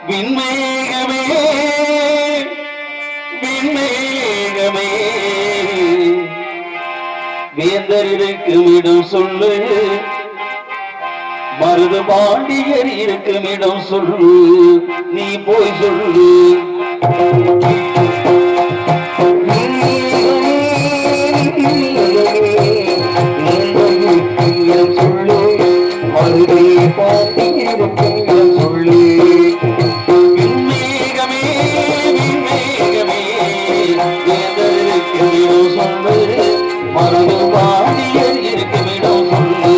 விண்மேகமே விண்மேகமே வேந்தர் இருக்கும் இடம் சொல்லு மருது பாண்டியர் இருக்கும் இடம் சொல்லு நீ போய் சொல்லு சொல்லு மருதை பாண்டியர் இருக்கும் இடம் சொல்லு விண்மேகமே விண்மேகமே வேந்தர் இருக்கும் இடம் சொல்லு மருது பாண்டியர் இருக்கும் இடம் சொல்லு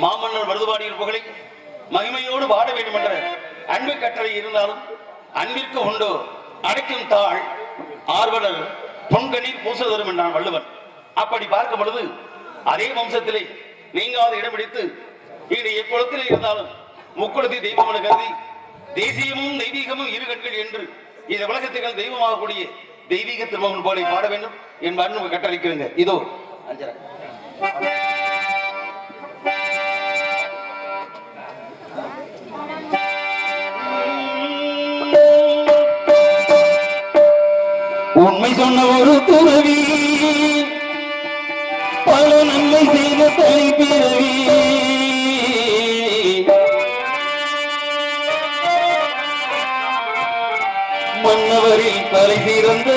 மாமன்னர் மருதுபாடியின் புகழை மகிமையோடு பாட வேண்டும் என்ற அன்பு கட்டளை இருந்தாலும் அன்பிற்கு உண்டோ அடைக்கும் தாழ் ஆர்வலர் பொன்கணில் பூச தரும் என்றான் வள்ளுவன். அப்படி பார்க்கும் பொழுது அதே வம்சத்திலே நீங்காத இடம் பிடித்து இன்று எக்குளத்திலே இருந்தாலும் முக்குளத்தி தெய்வம் என கருதி தேசியமும் தெய்வீகமும் இரு கண்கள் என்று இந்த உலகத்துக்கள் தெய்வமாகக்கூடிய தெய்வீக திருமகன் போல பாட வேண்டும் என்பார் கட்டளிக்கிறேங்க. இதோ அஞ்சரா உண்மை சொன்ன ஒரு துறவி பல நன்மை செய்த தனி பிறவி மன்னவரில் தலை சிறந்த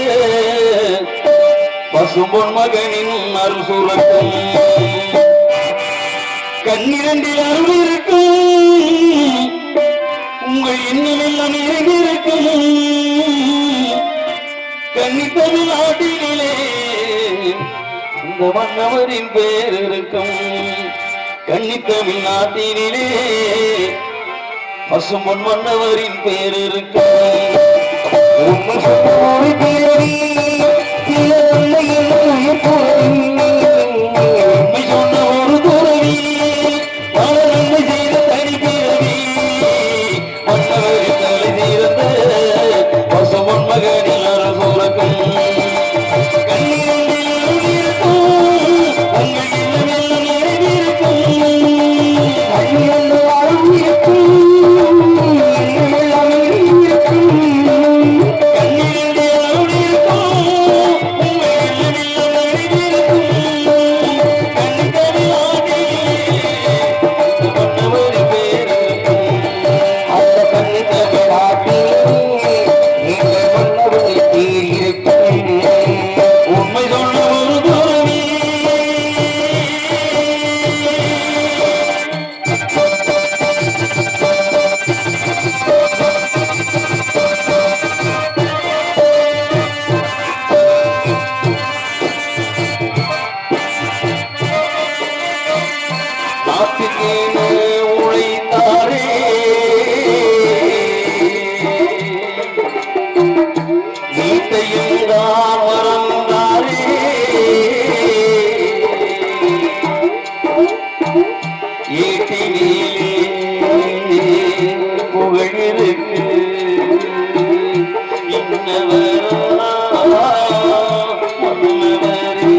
பசும்பொன் மகனின் அருள் சுரக்கும் கண்ணிரண்டில் அருள் இருக்கும் உங்கள் எண்ணமெல்லாம் நிறைந்திருக்கும் கன்னித்தமிழ் நாட்டினிலே இந்த மன்னவரின் பேர் இருக்கும் கன்னித்தமிழ் நாட்டினிலே பசும்பொன் மன்னவரின் பேர் இருக்கும் உண்மை சொன்ன ஒரு துறவி பல நன்மை செய்த தனி பிறவி மன்னவரின் தலை தீர்ந்த பசும்பொன் மகனில் அருள் சுரக்கும் கண்ணிரண்டில் அருள் இருக்கும் உங்கள் இல்லமெல்லாம் நிறைந்திருக்கும் கண்ணிரண்டு அருள் இருக்கும் உழைத்தாரே வீட்டையும் தான் மறந்தாரே ஈட்டினிலே புகழிருக்கு இன்னவரா மன்னவரே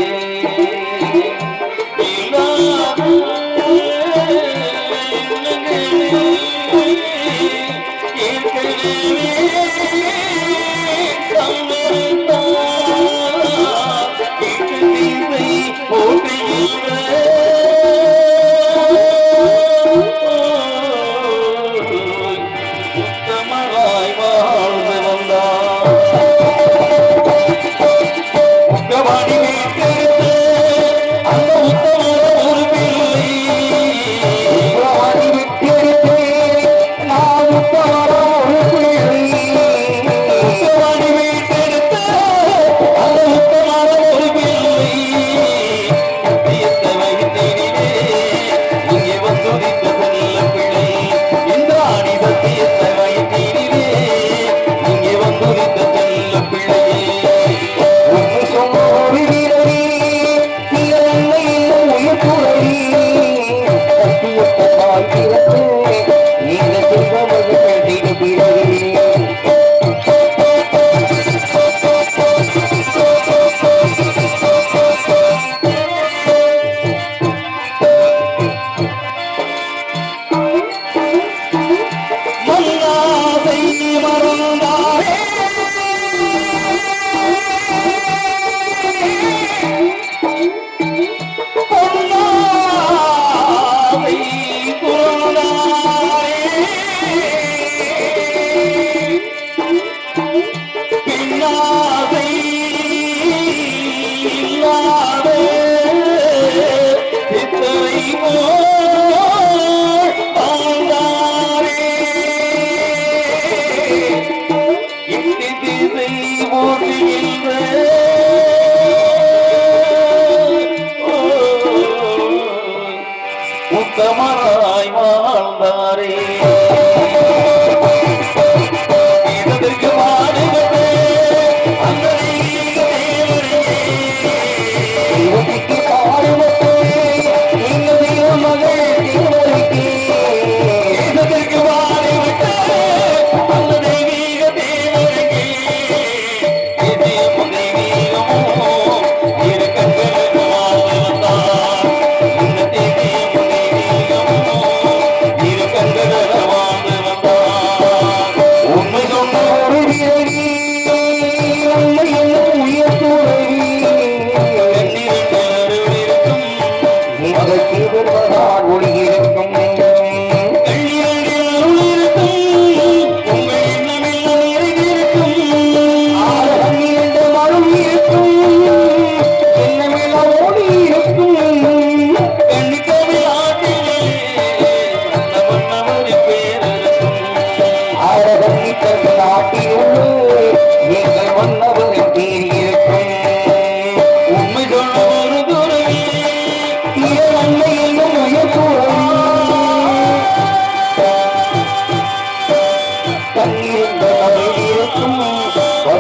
பிள்ளையே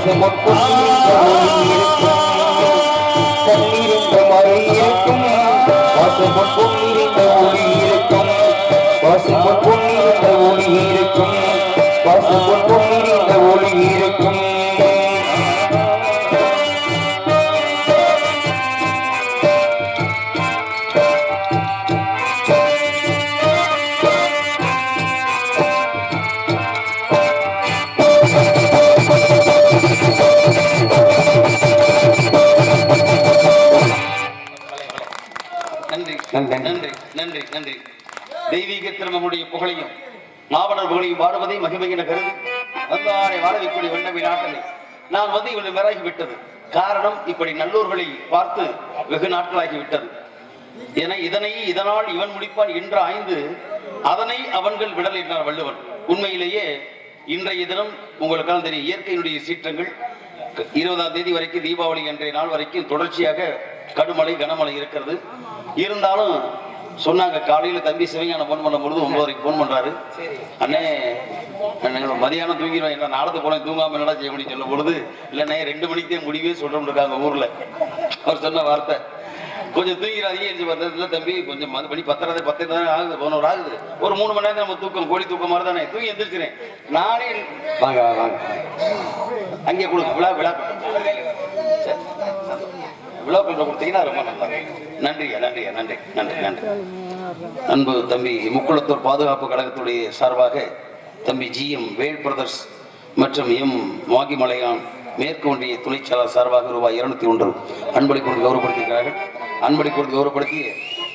பசுமொன் பொன்னிருந்த ஒளி இருக்கும் கண்ணிருந்த மறை இருக்கும் பசுமொன் பொன்னிருந்த ஒளி இருக்கும் பசுமொன் பொன்னிருந்த ஒளி இருக்கும் பசுமொன் பொன்னிருந்த ஒளி இருக்கும் நன்றி நன்றி நன்றி நன்றி. தெய்வீக திருமகளுடைய புகழையும் மாவனர் புகழையும் பாடுவதை மகிமை என கருதி வந்தாரை வாழ வைக்கூடிய வெண்ணவி நாட்டனை நான் வந்து இவனை மிராகி விட்டது காரணம் இப்படி நல்லூர்களை பார்த்து வெகு நாட்களாகி விட்டது என இதனால் இவன் முடிப்பான் என்று ஆய்ந்து அதனை அவன்கள் விடல் என்றார் வள்ளுவன். உண்மையிலேயே இன்றைய தினம் உங்களுக்கான தெரியும் இயற்கையினுடைய சீற்றங்கள் 20ஆம் தேதி வரைக்கும் தீபாவளி அன்றைய நாள் வரைக்கும் தொடர்ச்சியாக கடுமழை கனமழை இருக்கிறது. இருந்தாலும் சொன்னாங்க காலையில தம்பி சிவஞானம் போன் பண்ணும் பொழுது 9 வரைக்கும் போன் பண்றாரு. அண்ணே மதியானம் தூங்கிடுவேன் என்ன நாளத்து போன தூங்காம என்னடா செய்ய முடியும் சொல்லும் பொழுது இல்லைண்ணே 2 மணிக்கு முடிவே சொல்றோம் இருக்காங்க ஊர்ல. அவர் சொன்ன வார்த்தை கொஞ்சம் தூங்கிறாதீங்க எரிஞ்சு பார்த்ததுல தம்பி கொஞ்சம் மணி 10 தான் ஆகுது 11 ஆகுது ஒரு 3 மணி நேரம் நம்ம தூக்கம் கோழி தூக்கம் மாதிரி தானே தூங்கி எந்திரிச்சிருக்கேன் நானே வாங்க வாங்க அங்கே கொடுங்க விழா விழா விழாக்கள் கொடுத்தீங்கன்னா ரொம்ப நல்லா நன்றியா நன்றியா நன்றி நன்றி நன்றி. அன்பு தம்பி முக்குளத்தூர் பாதுகாப்பு கழகத்துடைய சார்பாக தம்பி GM வேல் பிரதர்ஸ் மற்றும் வாகிமலையான் மேற்கு ஒன்றிய துணைச்சாளர் சார்பாக ரூபாய் 201 அன்பளி கொடுத்து கௌரவப்படுத்தியிருக்கிறார்கள். அன்பளி கொடுத்து கௌரவப்படுத்திய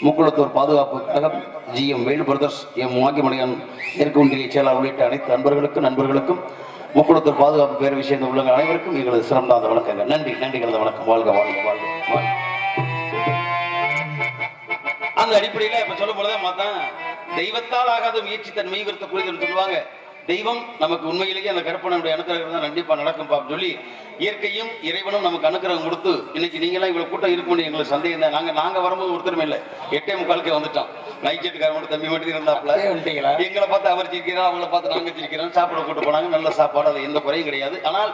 முக்குளத்தூர் பாதுகாப்பு கழகம் GM வேல் பிரதர்ஸ் வாகிமலையான் மேற்கு ஒன்றிய செயலாளர் உள்ளிட்ட அனைத்து நண்பர்களுக்கும் முக்குளத்தூர் பாதுகாப்பு பேரவை சேர்ந்த உள்ளவங்க அனைவருக்கும் எங்களது சிறந்தாத வணக்கங்கள். நன்றி நன்றி கலந்த வணக்கம். வாழ்க வாழ்க வாழ்க வாழ்க. அந்த அடிப்படையில இப்ப சொல்லும் பொழுதுதான் மாத்தான் தெய்வத்தால் ஆகாத முயற்சி தன் மெய்வருத்த குறித்து சொல்லுவாங்க. தெய்வம் நமக்கு உண்மையிலேயே அந்த கற்பனுடைய அனுக்கிரகம் தான் கண்டிப்பா நடக்கும் சொல்லி இயற்கையும் இறைவனும் நமக்கு அனுக்கிரகம் கொடுத்து இன்னைக்கு நீங்களாம் இவ்வளவு கூட்டம் இருக்கும்னு எங்களுக்கு சந்தேகம் தான். நாங்க வரும்போது ஒருத்தருமே இல்லை 8:45 வந்துட்டோம். நைட் செட்டுக்கார மட்டும் தம்பி மட்டும் இருந்தாப்புல எங்களை பார்த்து அவர் சிரிக்கிறோம் அவங்கள பார்த்து நாங்க சிரிக்கிறோம். சாப்பிட கூட்டு போனாங்க நல்ல சாப்பாடு அது எந்த குறையும் கிடையாது. ஆனால்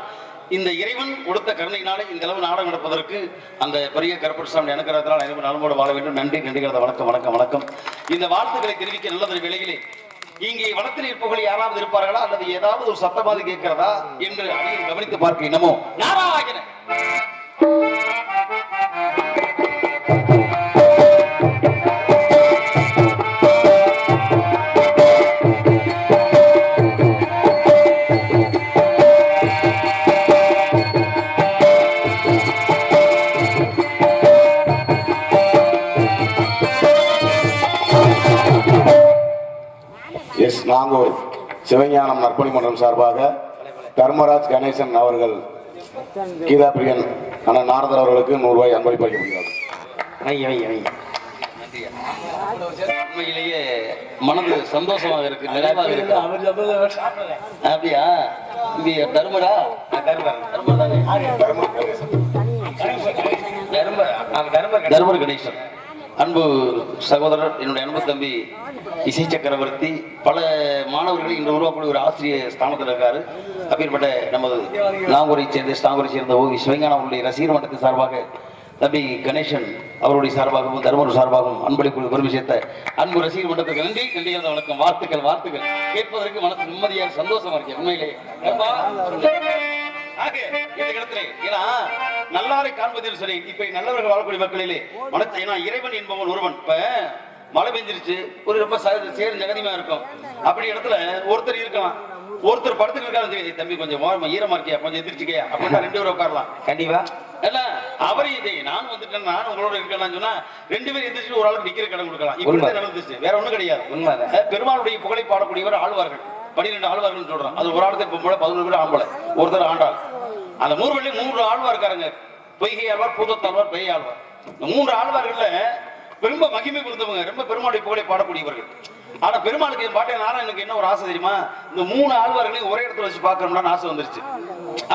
இந்த இறைவன் கொடுத்த கருணையினாலே இந்த அளவு நாடகம் நடப்பதற்கு அந்த பெரிய கருப்பசாமி அனுக்கிரகத்தினால் அனைவரும் நலமோடு வாழ வேண்டும். நன்றி நன்றிகளது வணக்கம் வணக்கம் வணக்கம். இந்த வாழ்த்துக்களை தெரிவிக்க நல்லதொரு வேளையிலே இங்கே வனத்தில் இருப்பவர்கள் யாராவது இருப்பார்களா அல்லது ஏதாவது ஒரு சத்தமாவது கேட்கிறதா என்று அடியில் கவனித்து பார்க்க என்னமோ நாராயண நாங்கூர் சிவஞானம் நற்பணி மன்றம் சார்பாக தர்மராஜ் கணேசன் அவர்கள் கீதா பிரியன் அண்ணன் நாரதர் அவர்களுக்கு 100 ரூபாய் அன்பளிப்பு அளிக்கப்படுகிறார். உண்மையிலேயே மனது சந்தோஷமாக இருக்கு நிறைவாக இருக்கு. அப்படியா தர்மரா தர்மர் கணேசன் அன்பு சகோதரர் என்னுடைய அன்பு தம்பி இசை சக்கரவர்த்தி பல மாணவர்களை இன்று உருவாக்கூடிய ஒரு ஆசிரியர் ஸ்தானத்தில் இருக்காரு. அப்பேற்பட்ட நமது நாகூரை சேர்ந்த ஓவி சிவஞானம் அவருடைய ரசிகர் மன்றத்தின் சார்பாக தம்பி கணேசன் அவருடைய சார்பாகவும் தர்மர் சார்பாகவும் அன்பளிப்பு பெருமை சேர்த்த அன்பு ரசிகர் மன்றத்துக்கு நன்றி நன்றியான வணக்கம். வாழ்த்துக்கள் கேட்பதற்கு மனசு நிம்மதியாக சந்தோஷமா இருக்கு உண்மையிலே. இந்த இடத்துல ஏன்னா நல்லாரை காண்பதில் சரி இப்ப நல்லவர்கள் வாழக்கூடிய மக்களிலே மனத்தை ஏன்னா இறைவன் என்பவன் ஒருவன். இப்ப மழை பெஞ்சிருச்சு ஒரு ரொம்ப சேரும் ஜெகதிமா இருக்கும். அப்படி இடத்துல ஒருத்தர் இருக்கலாம் ஒருத்தர் படத்துக்கு இருக்காரு தம்பி கொஞ்சம் ஈரமா இருக்கியா கொஞ்சம் எதிர்ச்சிக்கையா அப்படின்னா 2 பேரும் உட்காரலாம் கண்டிப்பா. இல்ல அவரையும் இதே நான் வந்துட்டேன் நான் உங்களோட இருக்கலாம்னு சொன்னா 2 பேரும் எதிர்த்து ஒரு ஆளுக்கு நிக்கிற கடன் கொடுக்கலாம். இப்படி நடந்துச்சு வேற ஒண்ணும் கிடையாது. பெருமாளுடைய புகழை பாடக்கூடியவர் ஆழ்வார்கள் 12 ஆழ்வார்கள் சொல்றான். அது ஒரு ஆளுக்கு பொம்பளை 11 பேர் ஆம்பளை ஒருத்தர் ஆண்டாள். அந்த 3 வழி 3 ஆழ்வார் இருக்காருங்க. பொய்கை ஆழ்வார் பூதத்தாழ்வார் பெய் ஆழ்வார். இந்த 3 ஆழ்வார்கள்ல ரொம்ப மகிமை கொடுத்தவங்க ரொம்ப பெருமாளுடைய புகழை பாடக்கூடியவர்கள். ஆனா பெருமாளுக்கு என் பாட்டை நாராயணனுக்கு என்ன ஒரு ஆசை தெரியுமா இந்த 3 ஆழ்வார்களையும் ஒரே இடத்துல வச்சு பார்க்கணும்னு ஆசை வந்துருச்சு.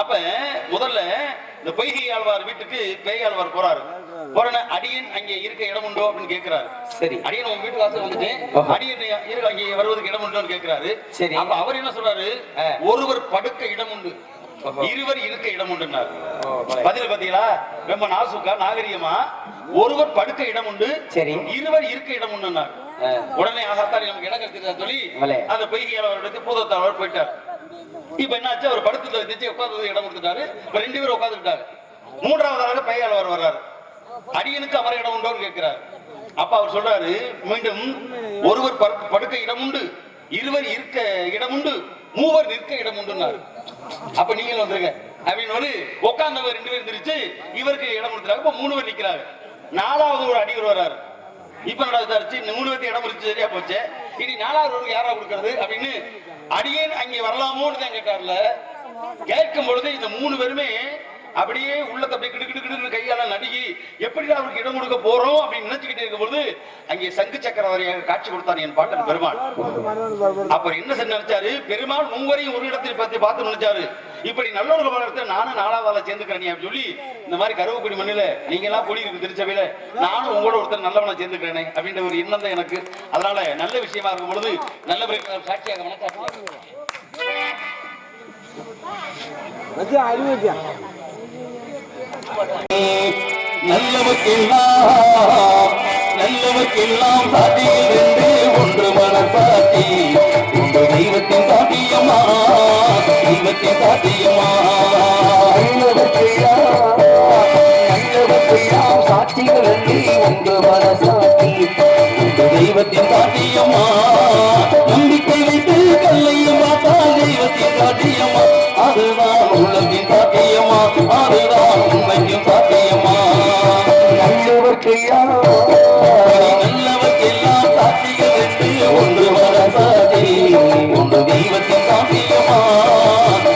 அப்ப முதல்ல இந்த பொய்கை ஆழ்வார் வீட்டுக்கு பேய் ஆழ்வார் போறாரு. போறேன் அடியன் அங்கே இருக்க இடம் உண்டோ அப்படின்னு கேட்கிறாரு. சரி அடியன் உங்க வீட்டு வாசல் வந்துட்டு அடியன் அங்கே வருவதற்கு இடம் உண்டோன்னு கேட்கிறாரு. சரி அப்ப அவர் என்ன சொல்றாரு ஒருவர் படுக்க இடம் உண்டு இருவர் இருக்க இடம் உண்டுனார். பதில பாத்தீங்களா? ரொம்ப நாசுக்கா நாகரிகமா ஒருவர் படுக்க இடம் உண்டு, சரி, இருவர் இருக்க இடம் உண்டுனார். உடனே ஆகாத்தாரி நமக்கு இடம் கிடைச்சதா சொல்லி அந்த பொய்கையாளர் எடுத்து பூதத்தாளர் போயிட்டார். இப்ப என்னாச்சு, அவர் படுத்து வச்சு உட்கார்ந்து இடம் கொடுத்துட்டாரு. இப்ப 2 பேரும் உட்கார்ந்துட்டாங்க. மூன்றாவதாக பையாளர் வர்றாரு. அடியனுக்கு அவர் இடம் உண்டோன்னு கேட்கிறார். அப்ப அவர் சொல்றாரு, மீண்டும் ஒருவர் படுக்க இடம் உண்டு, இருவர் இருக்க இடம் உண்டு, மூவர் நிற்க இடம் உண்டுன்னாரு. அப்ப நீங்களும் வந்துருங்க அப்படின்னு உட்கார்ந்தவர் 2 பேர் தெரிச்சு இவருக்கு இடம் கொடுத்துறாங்க. இப்ப 3 பேர் நிக்கிறாங்க. 4வது ஒரு அடிவர் வர்றாரு. இப்ப நடந்துச்சு, 3 பேருக்கு இடம் கொடுத்து சரியா போச்சு, இனி 4வது யாரா கொடுக்கறது அப்படின்னு அடியேன் அங்கே வரலாமோன்னு தான் கேட்டார்ல. கேட்கும் பொழுது இந்த 3 பேருமே அப்படியே உள்ளத்தை அப்படியே கிடு கையால நடுகி எப்படி அவருக்கு இடம் கொடுக்க போறோம் அப்படின்னு நினைச்சுக்கிட்டே இருக்கும் பொழுது அங்கே சங்கு சக்கரவர்த்தியாக காட்சி கொடுத்தார் என் பாட்டன் பெருமாள். அப்புறம் என்ன நினைச்சாரு, பெருமாள் 3 ஒரு இடத்தில் பார்த்து நினைச்சாரு, இப்படி நல்லவர்கள் வளர்த்து நானும் 4வது சேர்ந்துக்கிறேன் அப்படின்னு சொல்லி இந்த மாதிரி கருவக்குடி மண்ணில நீங்க எல்லாம் கூடி இருக்கு திருச்சபையில நானும் உங்களோட ஒருத்தர் நல்லவனை சேர்ந்துக்கிறேனே அப்படின்ற ஒரு எண்ணம் தான் எனக்கு. அதனால நல்ல விஷயமா இருக்கும் பொழுது நல்ல சாட்சியாக நல்லவர்க்கெல்லாம் சாட்டியில் என்று ஒன்று மனசாட்சி உங்கள் தெய்வத்தின் சாட்டியமா, தெய்வத்தின் சாட்டியமா. நல்லவர்க்கெல்லாம் சாட்சிகள் என்று ஒன்று மனசாட்சி உங்கள் தெய்வத்தின் சாட்டியமா. நம்பிக்கை வைத்து கல்லையும் பார்த்தா தெய்வத்தின் சாட்டியமா, அதுதான் உள்ளத்தின் சாத்தியமா, அதுதான் உண்மைக்கும் சாத்தியமா. நல்லவர்க்கெல்லாம் சாட்சிகள் என்று ஒன்று மனசாட்சி ஒன்று தெய்வத்தின் சாத்தியமா,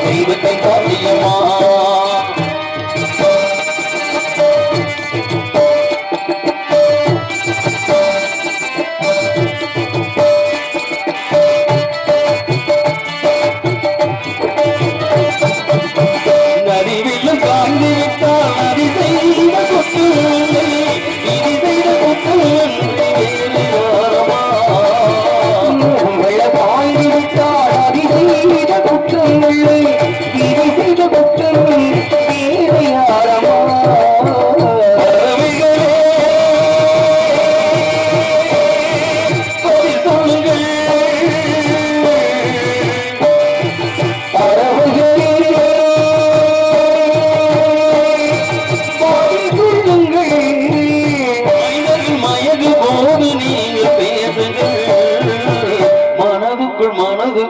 தெய்வத்தின் சாத்தியமா. நதிவில்லும் காய்ந்து விட்டால் நதி செய்த கொத்து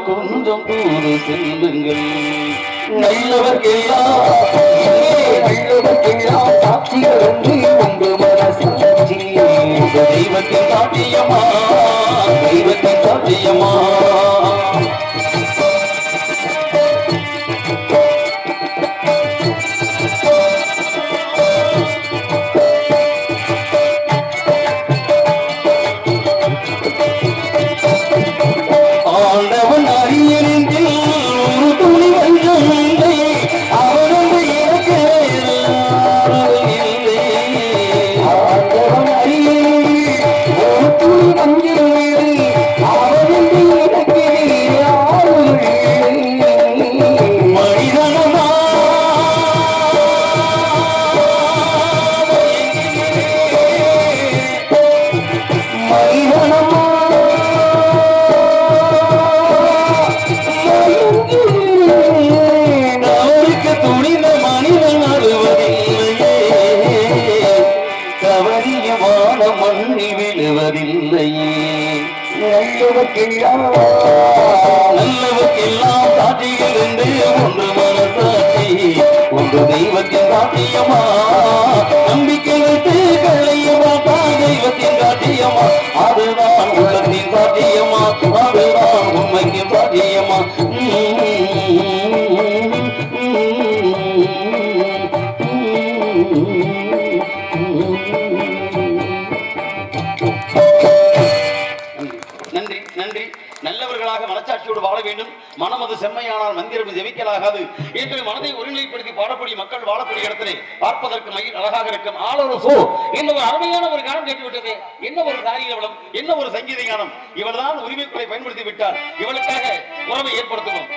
கொஞ்சம் தூர செல்லுங்கள். நல்லவர்க்கெல்லாம் சாட்சிகள் என்று உங்க மனசாட்சி உங்க தெய்வத்தின் சாட்சியமா, தெய்வத்தின் சாட்சியமா. நல்லவர்க்கெல்லாம் சாட்சிகள் என்று ஒன்று மனசாட்சி ஒன்று தெய்வத்தின் சாட்சியமா. நம்பிக்கை வைத்து கள்ளையும் பார்த்தா தெய்வத்தின் சாட்சியமா, அதுதான் உள்ளத்தின் சாட்சியமா, அதுதான் உண்மைக்கு சாட்சியமா. நன்றி நன்றி. நல்லவர்களாக மனச்சாட்சியோடு வாழ வேண்டும். மனமது செம்மையானால் மந்திரம் ஜெபிக்கலாகாது என்று மனதை ஒருநிலைப்படுத்தி பாடக்கூடிய மக்கள் வாழக்கூடிய இடத்திலே பார்ப்பதற்கு மயில் அழகாக இருக்கும். ஆளோசோ என்ன ஒரு அருமையான ஒரு கானம் கேட்டுவிட்டது. என்ன ஒரு காரிய வளம், என்ன ஒரு சங்கீத கானம். இவள்தான் உரிமைக்குறை பயன்படுத்தி விட்டார். இவளுக்காக உறவை ஏற்படுத்துவோம்.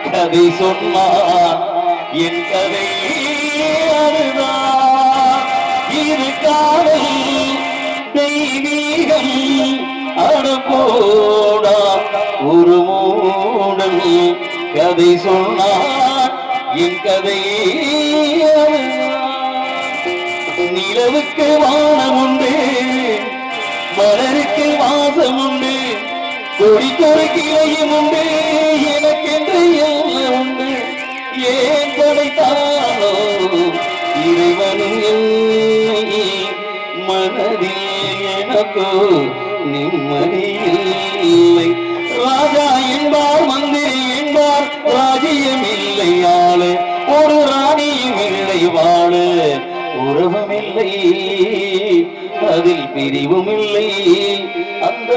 கதை சொன்னான் என் கதை அதுதான் இது காதல் தெய்வீகம் அனுப்போடா ஒரு மூடன் கதை சொன்னான் என் கதை நிலவுக்கு வானம் உண்டு மலருக்கு வாசம் உண்டு கொடிக்கொரு கிளையும் உண்டு எனக்கென்று எல்லாம் உண்டு ஏன் படைத்தானோ இறைவனும் என்னை மனதில் எனக்கோ நிம்மதி இல்லை ராஜா என்பார் மந்திரி என்பார் ராஜ்யம் இல்லை ஆளு ஒரு ராணியும் இல்லை வாழ உறவும் இல்லை அதில் பிரிவும் இல்லை அந்த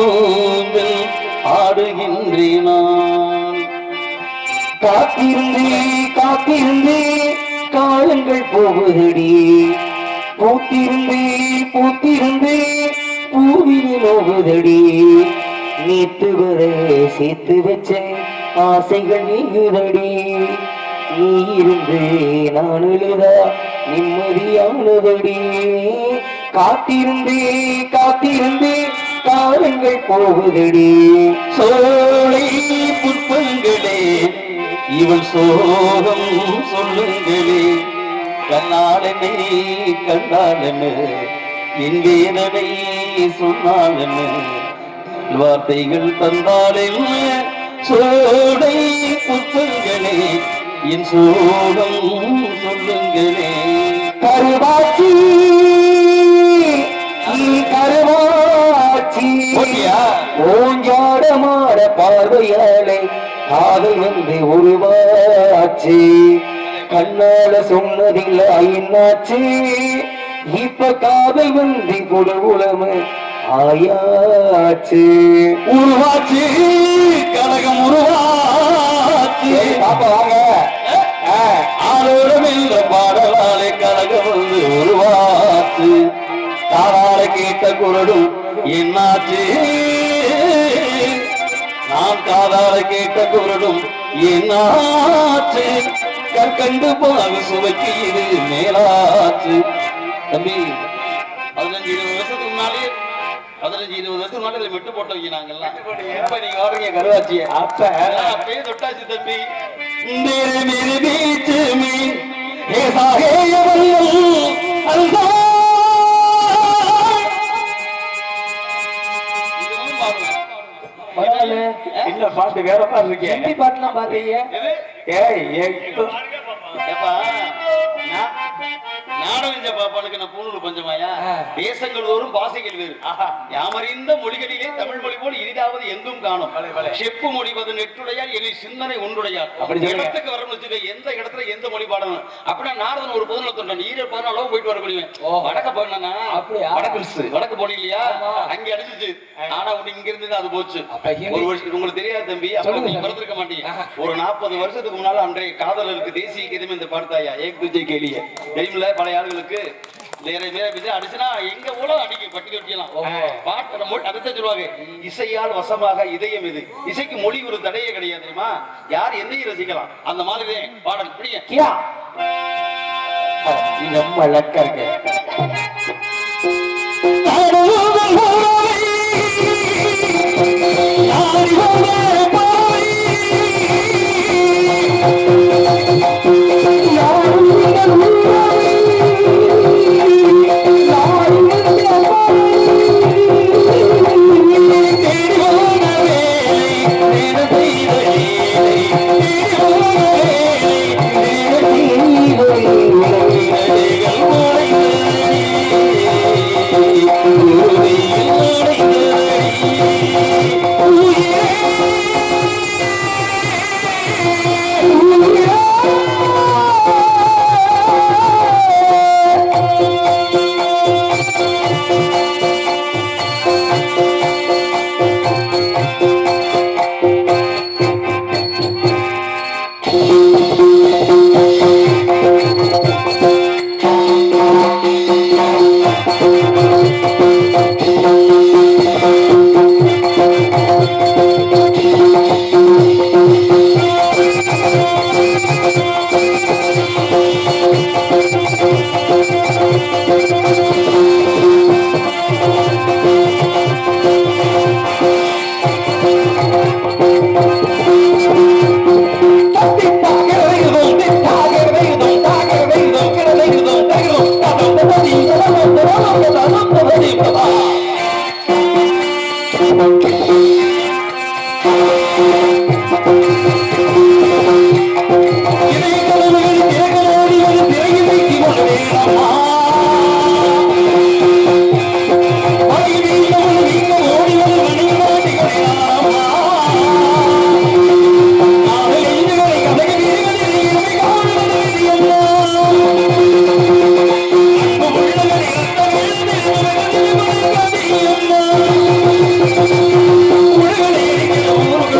ஊஞ்சல் ஆடுகின்றேன் நான் காத்திருந்தே காத்திருந்தே காலங்கள் போகுதடி பூத்திருந்தே பூத்திருந்தே பூவினி நோகுதடி நேத்து வரை சேர்த்து வச்ச ஆசைகள் நீங்குதடி நீ இருந்து நான் எழுதா நிம்மதியானதடி காத்திருந்தே காத்திருந்தே காலங்கள் போகுதடி சோலை புட்பங்களே இவள் சோகம் சொல்லுங்களே கண்ணாடனை கண்டாளன்னு என் வேதனை சொன்னாளன்னு வார்த்தைகள் தந்தாளென்ன சோலை புட்பங்களே என் சோகம் சொல்லுங்களே கருவாச்சி நீ கருவாச்சி ஓஞ்சாட மாற பார்வையாளை காதல் வந்து உருவாச்சு கண்ணால சொன்னதில்லை ஐநாச்சு இப்ப காதல் வந்து கொடுகுலம ஆயாச்சு உருவாச்சு கனகம் உருவாச்சு பாப்பா வாங்க ஆரோரம் என்ற பாடலாலே கனகம் வந்து உருவாச்சு தாராள கேட்ட குரலும் என்னாச்சு நான் காதால கேட்ட குரலும் என்னாச்சு கற்கண்டு போன சுவைக்கு இது மேலாச்சு தம்பி 15-20 வருஷத்துக்கு முன்னாலே 15-20 வருஷத்துக்கு முன்னாடி விட்டு போட்டவங்க நாங்கெல்லாம் எப்ப நீங்க வாடுறீங்க கருவாச்சிய அப்பயே தொட்டாச்சு தம்பி मेरे मेरे बीच में ऐसा है என்ன பாட்டு வேற பாட்டு இருக்கேன் ஹிந்தி பாட்டுலாம் பாத்தீங்க நாடகம் தெரிஞ்ச பாப்பானுக்கு நான் பூணூல் பஞ்சமாயா தேசங்கள் தோறும் பாசைகள் வேறு யாமறிந்த மொழிகளிலே தமிழ் மொழி போல் இனிதாவது எங்கும் காணும் செப்பு மொழிவது நெட்டுடையால் இனி சிந்தனை ஒன்றுடையார் இடத்துக்கு வரணும்னு வச்சுக்க எந்த இடத்துல எந்த மொழி பாடணும் அப்படின்னா நாரதன் ஒரு 14 தொண்டன் 14 போயிட்டு வர முடியும் வடக்க போனா வடக்கு போனீங்க இல்லையா அங்க அடிச்சிச்சு ஆனா இங்க இருந்து அது போச்சு ஒரு வருஷம் உங்களுக்கு தெரியாது தம்பி அப்ப நீங்க மறந்துருக்க மாட்டீங்க ஒரு 40 வருஷத்துக்கு முன்னால அன்றைய காதலருக்கு தேசிய கீதமே இந்த பாடுத்தாயா ஏக் துஜே கேலிய தெரியுமில்ல பழைய ஆளுகளுக்கு அடிச்சுனா எங்க ஊழல் அடிக்க பட்டி வட்டியெல்லாம் பாட்டு அதை சொல்லுவாங்க இசையால் வசமாக இதயம் இது இசைக்கு மொழி ஒரு தடையே கிடையாது தெரியுமா யார் எந்தையும் ரசிக்கலாம் அந்த மாதிரி பாடல் பிடிக்க நம்ம லக்கா இருக்கு ஊருக்கு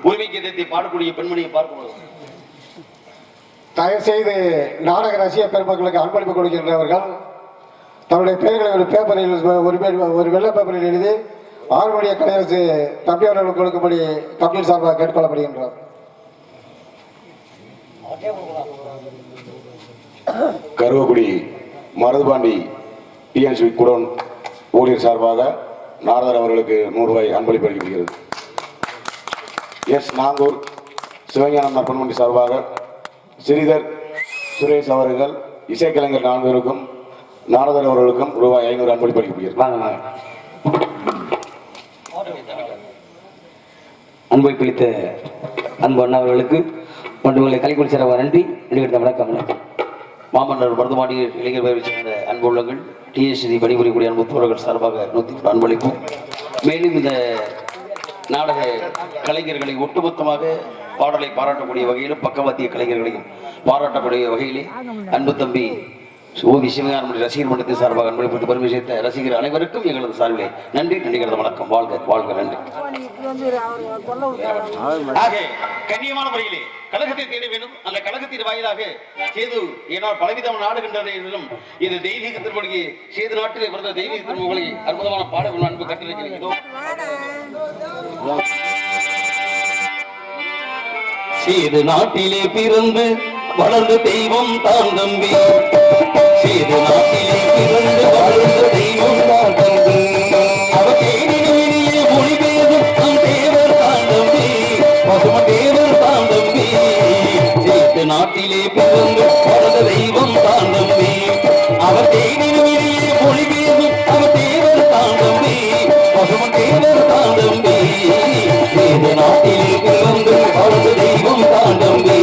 உரிமை கீதத்தை பாடக்கூடிய பெண்மணியை பார்க்கும்போது தயவு செய்து நாடக ரசிக பெருமக்களுக்கு அன்பளிப்பு கொடுக்கின்றவர்கள் தன்னுடைய பெயர்களை ஒரு பேப்பரில் ஒரு வெள்ளை பேப்பரில் எழுதி ஆறுமணிய கலையரசு தம்பி அவர்களுக்கு கொடுக்கும்படி கம்பெனி சார்பாக கேட்டுக்கொள்ளப்படுகின்றோம். கருவக்குடி மருதுபாண்டி டிஎன்சி குடோன் ஊழியர் சார்பாக நாரதர் அவர்களுக்கு 100 ரூபாய் அன்பளிப்பு அளிக்கப்படுகிறது. எஸ் நாங்கூர் சிவஞானம் நற்பண்மண்டி சார்பாக ஸ்ரீதர் சுரேஷ் அவர்கள் இசைக்கலைஞர் 4 பேருக்கும் நாரதர் அவர்களுக்கும் ரூபாய் 500 அன்பளிப்பு அளிக்கப்படுகிறது. அன்பளிப்பு அளித்த அன்பு அண்ணா அவர்களுக்கு மற்றும் கலைக்குழு சிறப்பாக நன்றி. வணக்கம். மாமன்னர் மருதுபாண்டி இளைஞர் பேரவை சேர்ந்த அன்பு உள்ளங்கள் டிஎஸ்சி பணிபுரியக்கூடிய அன்பு தோழர்கள் சார்பாக 100 அன்பளிப்பு. மேலும் இந்த நாடக கலைஞர்களை ஒட்டுமொத்தமாக பாடலை பாராட்டக்கூடிய வகையிலும் பக்கவாத்திய கலைஞர்களையும் பாராட்டக்கூடிய வகையிலே அன்பு தம்பி ஓவி சிவஞானமுடைய ரசிகர் மன்றத்தின் சார்பாக அன்பளிப்பு பெருமை சேர்த்த ரசிகர் அனைவருக்கும் எங்களது சார்பிலே நன்றி. நன்றிகளது வணக்கம். வாழ்க வாழ்க. நன்றி. ஆக கண்ணியமான முறையிலே கழகத்தை தேட வேண்டும். அந்த கழகத்தின் வாயிலாக சேது ஏனால் பலவிதம் நாடுகின்றன என்றும் இது தெய்வீக திருமொழியை சேது நாட்டிலே பிறந்த தெய்வீக திருமொழி அற்புதமான பாடல் அன்பு கட்டிருக்கிறதோ சேது நாட்டிலே பிறந்து வளர்ந்த தெய்வம் தான் தம்பி. சேது நாட்டிலே பிறந்து வளர்ந்த தெய்வம் தான் தம்பி. அவர் தேனிலே மொழிபெயர்ந்து நம் தேவர் தான் தம்பி. பசும தேவர் தான் தம்பி. சேது நாட்டிலே பிறந்து வளர்ந்த தெய்வம் தான் தம்பி. அவர் தேனிலே மொழிபெயர்ந்து அவர் தேவர் தான் தம்பி. பசும தேவர் தான் தம்பி. சேது நாட்டிலே பிறந்து வளர்ந்த தெய்வம் தான் தம்பி.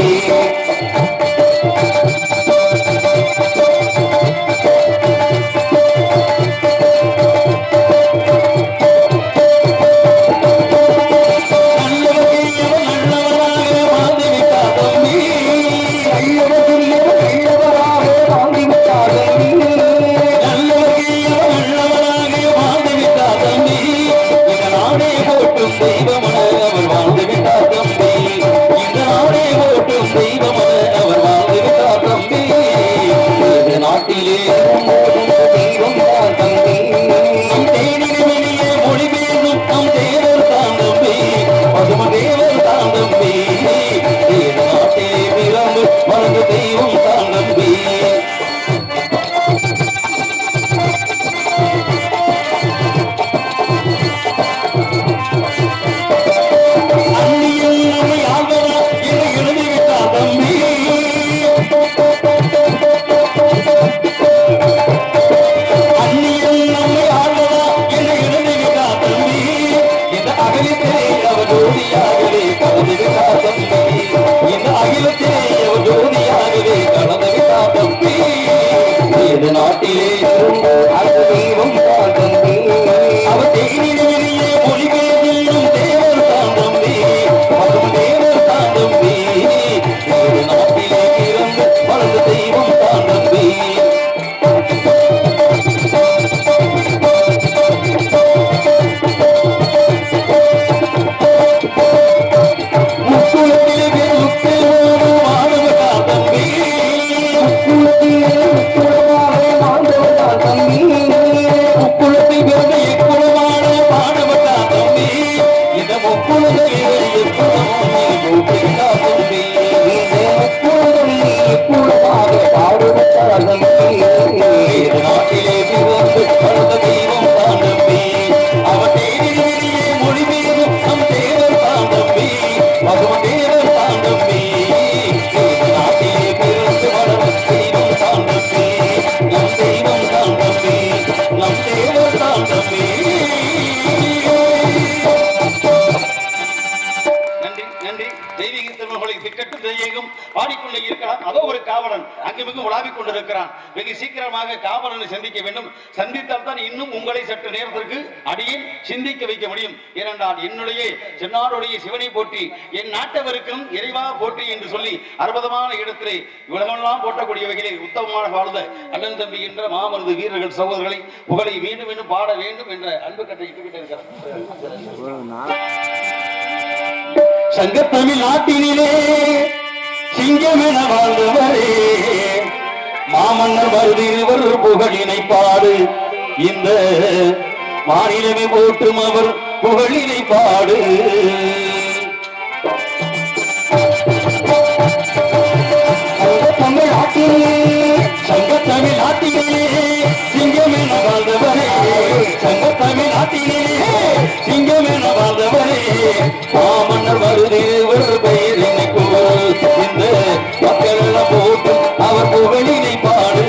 பாடிக்கொண்டே இருக்கலாம். அதோ ஒரு காவலன் அங்குமிங்கும் உலாவிக் கொண்டிருக்கிறான். வெகு சீக்கிரமாக காவலனை சந்திக்க வேண்டும். சந்தித்தால் தான் இன்னும் உங்களை சற்று நேரத்திற்கு அடியில் சிந்திக்க வைக்க முடியும். ஏனென்றால் என்னுடைய சென்னாருடைய சிவனை போற்றி என் நாட்டவருக்கும் இறைவா போற்றி என்று சொல்லி அற்புதமான இடத்திலே உலகமெல்லாம் போற்றக்கூடிய வகையில் உத்தமமான வாழ்ந்த அண்ணன் தம்பி என்ற மாமருது வீரர்கள் சகோதரர்களை புகழை மீண்டும் மீண்டும் பாட வேண்டும் என்ற அன்பு கட்டை இட்டுக்கிட்டு இருக்கிறார். சங்கத்தமிழ் நாட்டினிலே சிங்கமென வாழ்ந்தவரே மாமன்னர் மருதிருவர் புகழினை பாடு இந்த மாநிலமே போட்டும் அவர் புகழினை பாடு சங்கத்தமிழ் நாட்டினிலே சிங்கமென வாழ்ந்தவரே சங்கத்தமிழ் நாட்டினிலே சிங்கமென வாழ்ந்தவரே மாமன்னர் மருதிருவர் பெயரினை கூறு இந்த மக்கள் போட்டும் அவர் புகழினை பாடு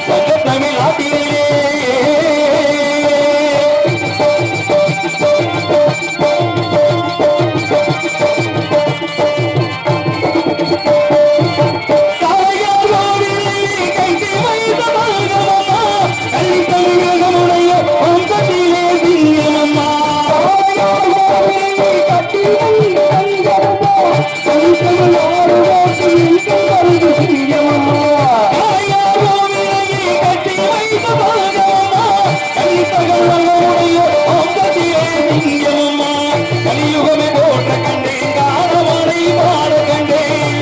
சங்கத்தமிழ் நாட்டினிலே கலியுகமே போட்ட கண்டேன் காரமனை பாட கண்டேன்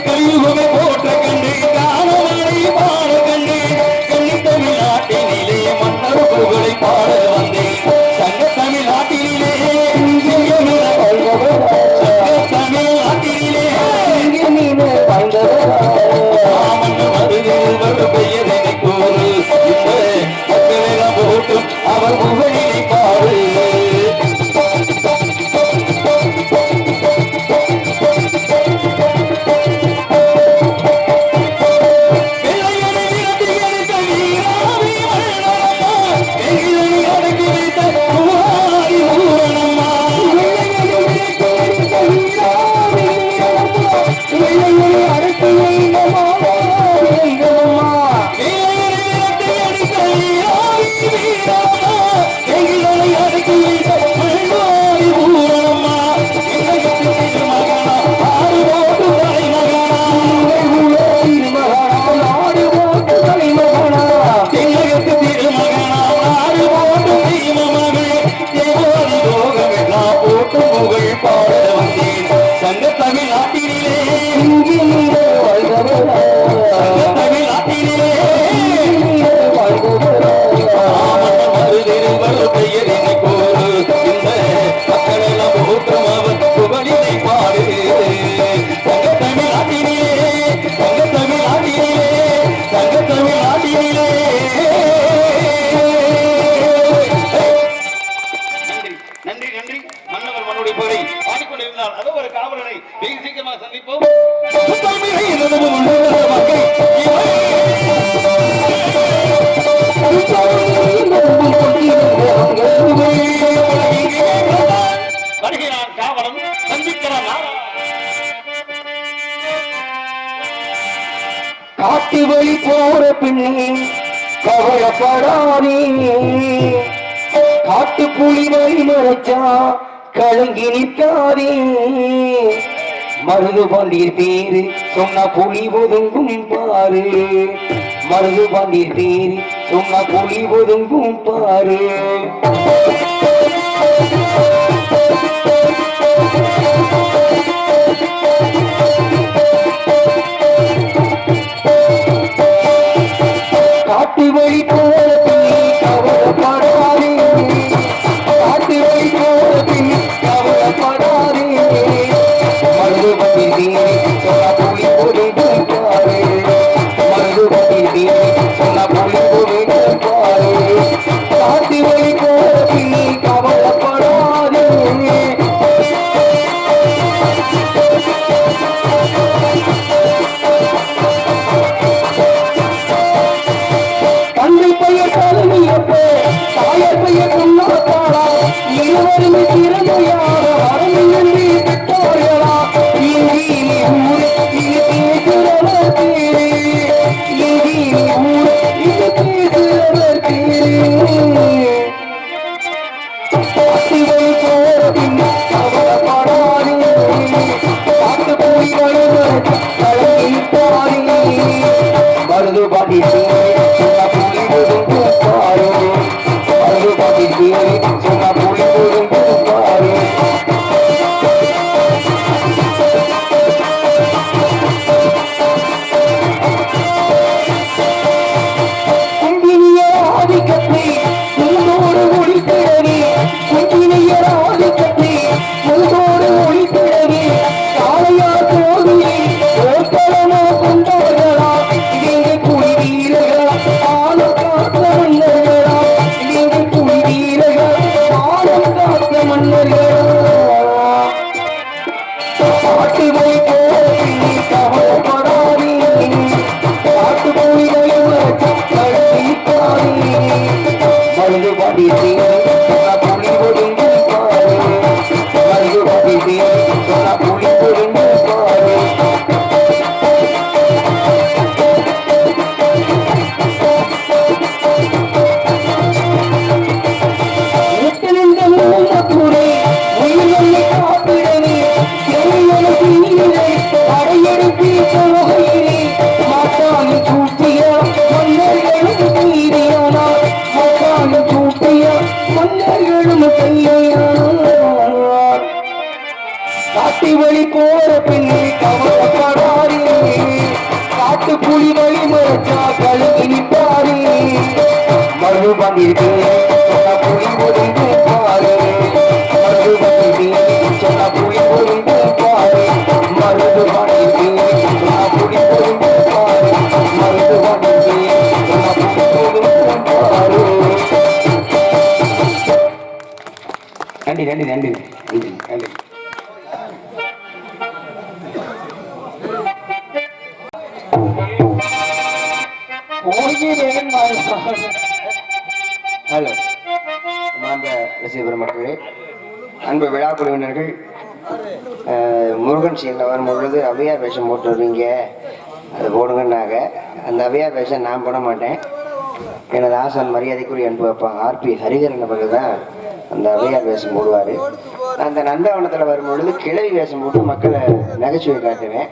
கலியுகமே போட்ட கண்டேன் காரமனை பாட கண்டேன் கன்னித்தமிழ் நாட்டினிலே மன்னர் புகழை பாட வந்தேன் சங்கத்தமிழ் நாட்டினிலே சங்கத்தமிழ் நாட்டினிலே மாமன்னர் மருதிருவர் பெயரினை கூறு இந்த மக்களெல்லாம் போட்டும் அவர் புகழினை பாடு சங்கத்தமிழ் நாட்டினிலே சங்கத்தமிழ் நாட்டினிலே மருதிருவர் பெயரினை கூறு இந்த மக்களெல்லாம் போற்றும் அவர் புகழினை பாடு சங்கத்தமிழ் நாட்டினிலே சங்கத்தமிழ் நாட்டினிலே சங்கத்தமிழ் நாட்டினிலே நன்றி நன்றி மன்னவர் மன்னுடைய புகழை பாடிக்கொண்டிருந்தால் அதோ ஒரு காவலனை வெகு சீக்கிரமாக சந்திப்போம் வருகிறான் காவலன் சந்திக்கிறான் காட்டு வழி போற பின்னே கவலைப்படாதே காட்டு புலி வழி மறைச்சா கலங்கி நிற்காதே மருது பாண்டியர் பேரு சொன்ன புலி ஒதுங்கும் பாரு மருது பாண்டியர் பேரு சொன்ன புலி ஒதுங்கும் பாரு காட்டு வழி போற பின்னே கவலைப்படாதே காட்டு வழி போற பின்னே கவலைப்படாதே மருது பாண்டியர் பேரு சொன்ன புலி ஒதுங்கும் பாரு மருது பாண்டியர் பேரு சொன்ன புலி ஒதுங்கும் பாரு காட்டு வழி போற பின்னே கவலைப்படாதே தந்தை பெயர் தலைமையப்பே தாயர் பெயர் பொன்னாப்பாளா இருவருமே திறமையான அரணியன்றி பெற்றார்களா இங்கீனி ஊர் இது பேசுறவர் பேரு இங்கீனி ஊர் இது பேசுறவர் பேரு காட்டுவை போற பின் கவலைப்படாதே காட்டு போய் வருவர் கலங்கி பாரு மருது பாட்டி சொன்ன புலி ஒதுங்கும் பாரு மருது பாட்டி சொன்ன புலி ஒதுங்கும் பாரு ஆதிக்கத்தை முன்னோடு ஒளித்திடவே குஞ்சினையர் ஆதிக்கத்தை முன்னோடு ஒளித்திடவே காளையார் கோவிலை ஓர்கலமா கொண்டவர்களா இங்கே புலி வீரர்களா ஆளும் காத்த மன்னர்களா இங்கே புலி வீரர்களா ஆளும் காத்த மன்னர்களா பாட்டு வைக்க கவலைப்படாதே பாட்டு மொழிகளை மருந்து பாடி புலி ஒதுங்கும் பாரு மருந்து பாடி புலி ஒதுங்கும் பாரு முத்தனிந்த மூலத்துறை உயிரை காப்பிடவே படையெடுப்பி போகையிலே மாட்டானி சூட்டிய மன்னர்களும் கைதியானார் மாட்டானி சூட்டிய மன்னர்களும் கைதியானார் காட்டு வழி போற பெண்ணை கவலைப்படாரே காட்டு புலி வழி மறைச்சா கழுவி நிற்பாரே மறு பண்ணிட்டு சொன்ன புலி ஒதுங்கும் பாரு மறு பண்ணிட்டு சொன்ன புலி ஒதுங்கும் பாரு மருந்து பண்ணிட்டு சொன்ன புலி ஒதுங்கும் பாரு மருந்து பண்ணிட்டு சொன்ன புலி ஒதுங்கும் பாரு நன்றி நன்றி நன்றி நன்றி நன்றி ஹலோ மாண்ப ரசிக பெருமக்களே, அன்பு விழா குழுவினர்கள், முருகன் சீனில் வரும்பொழுது அவையார் வேஷம் போட்டு வருவீங்க, அது போடுங்கன்னாங்க. அந்த அவையார் வேஷம் நான் போட மாட்டேன். எனது ஆசான் மரியாதைக்குரிய அன்பு அப்பா ஆர்பி ஹரிகரன் அவர்கள் தான் அந்த அவையார் வேஷம் போடுவார். அந்த நந்தவனத்தில் வரும்பொழுது கிழவி வேஷம் போட்டு மக்களை நகைச்சுவை காட்டுவேன்.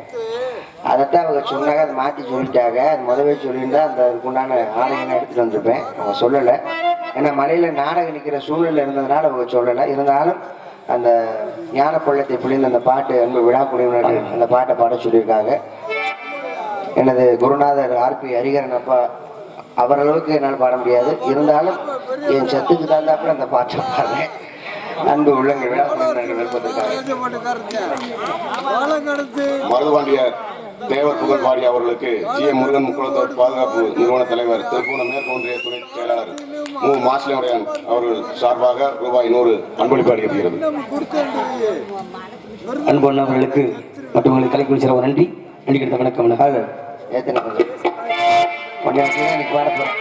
அதைத்தான் அவங்க சொன்னாங்க, அதை மாற்றி சொல்லிட்டாங்க. அது முதவே சொல்லியிருந்தா அந்த அதுக்குண்டான ஆடையெல்லாம் எடுத்துகிட்டு வந்திருப்பேன். அவங்க சொல்லலை. ஏன்னா மலையில் நாடகம் நிற்கிற சூழ்நிலை இருந்ததுனால அவங்க சொல்லலை. இருந்தாலும் அந்த ஞான கொள்ளத்தை புரிந்து அந்த பாட்டு அன்பு விழா குழுவினர்கள் அந்த பாட்டை பாட சொல்லியிருக்காங்க. எனது குருநாதர் ஆர்பி ஹரிகரன் அப்பா அவரளவுக்கு என்னால் பாட முடியாது. இருந்தாலும் என் சத்துக்கு தந்தாப்புல அந்த பாட்டை பாடுறேன். அன்பு உள்ளங்கள் விழா குழுவினர்கள் விருப்பத்திற்காக மருதுபாண்டிய தேவர் புகழ்பாடி அவர்களுக்கு ஜி.எம். முருகன் முக்குளத்தோர் பாதுகாப்பு நிறுவன தலைவர் திருப்பூணம் மேற்கு ஒன்றிய துணை செயலாளர் மு. மாசிலியுடையான் அவர்கள் சார்பாக ரூபாய் 100 அன்பளிப்பு அளிக்கப்படுகிறது. அன்பு அவர்களுக்கு மற்றும் உங்களுக்கு கலைக்குழு சிறப்பு நன்றி. நன்றி கிடைத்த வணக்கம். ஏத்தனை கொஞ்சம் பாட போறேன்.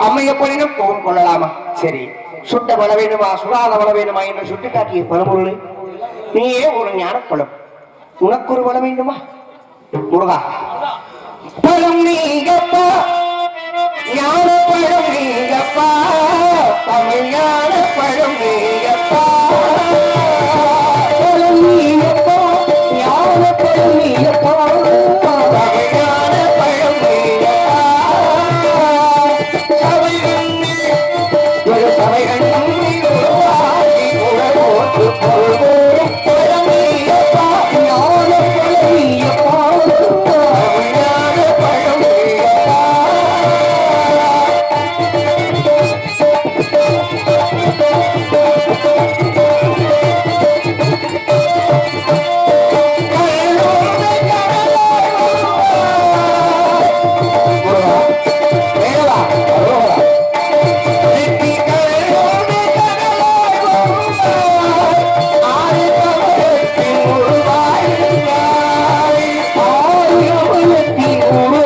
அம்மைய பொழிலும் கோவம் கொள்ளலாமா? சரி, சுட்ட பல வேணுமா சுடாத பல வேணுமா என்று சுட்டி காட்டிய பரம்பொருளை நீயே ஒரு ஞான பழம், உனக்கு ஒரு பலம் வேண்டுமா? முருகா, பழம் நீங்கப்பா, ஞான பழம் நீங்கப்பா, தமிழ் ஞான பழம் நீங்கப்பா, பழம் நீங்கப்பா, ஞான பழம் நீங்கப்பா, தமிழ் ஞான பழம் நீங்கப்பா. Oh,